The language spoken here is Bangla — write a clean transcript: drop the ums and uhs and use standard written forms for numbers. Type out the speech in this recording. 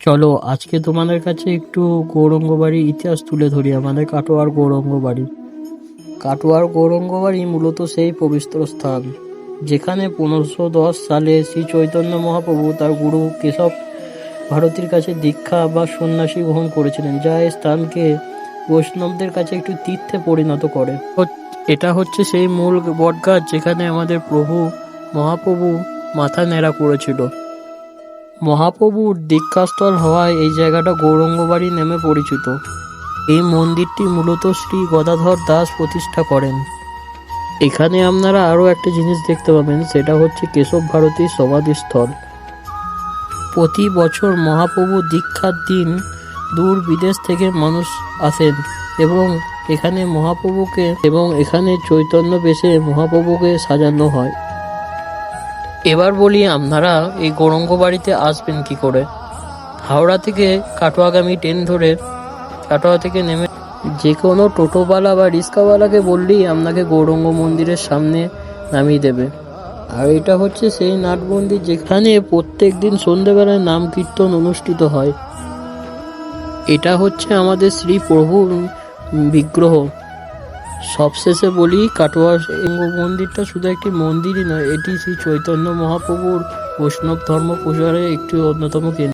চলো আজকে তোমাদের কাছে একটু গৌরঙ্গ বাড়ির ইতিহাস তুলে ধরি। আমাদের কাটোয়ার গৌরঙ্গ বাড়ি। কাটোয়ার গৌরঙ্গ বাড়ি মূলত সেই পবিত্র স্থান যেখানে 1510 সালে শ্রী চৈতন্য মহাপ্রভু তার গুরু কেশব ভারতীর কাছে দীক্ষা বা সন্ন্যাসী গ্রহণ করেছিলেন, যা এই স্থানকে বৈষ্ণবদের কাছে একটু তীর্থে পরিণত করে। এটা হচ্ছে সেই মূল বটগাছ যেখানে আমাদের প্রভু মহাপ্রভু মাথা ন্যাড়া করেছিল। মহাপ্রভুর দীক্ষাস্থল হওয়ায় এই জায়গাটা গৌরঙ্গ বাড়ি নামে পরিচিত। এই মন্দিরটি মূলত শ্রী গদাধর দাস প্রতিষ্ঠা করেন। এখানে আপনারা আরও একটা জিনিস দেখতে পাবেন, সেটা হচ্ছে কেশব ভারতীর সমাধিস্থল। প্রতি বছর মহাপ্রভু দীক্ষার দিন দূর বিদেশ থেকে মানুষ আসেন এবং এখানে চৈতন্য বেশে মহাপ্রভুকে সাজানো হয়। এবার বলি আপনারা এই গৌরঙ্গ বাড়িতে আসবেন কি করে। হাওড়া থেকে কাটোয়াগামী ট্রেন ধরে কাটোয়া থেকে নেমে যে কোনো টোটোওয়ালা বা রিক্সাওয়ালাকে বললেই আপনাকে গৌরঙ্গ মন্দিরের সামনে নামিয়ে দেবে। আর এটা হচ্ছে সেই নাট মন্দির যেখানে প্রত্যেক দিন সন্ধ্যেবেলায় নাম কীর্তন অনুষ্ঠিত হয়। এটা হচ্ছে আমাদের শ্রী প্রভুর বিগ্রহ। সবশেষে বলি, কাটোয়া মন্দিরটা শুধু একটি মন্দিরই নয়, এটি শ্রী চৈতন্য মহাপ্রভুর বৈষ্ণব ধর্ম প্রচারের একটি অন্যতম কেন্দ্র।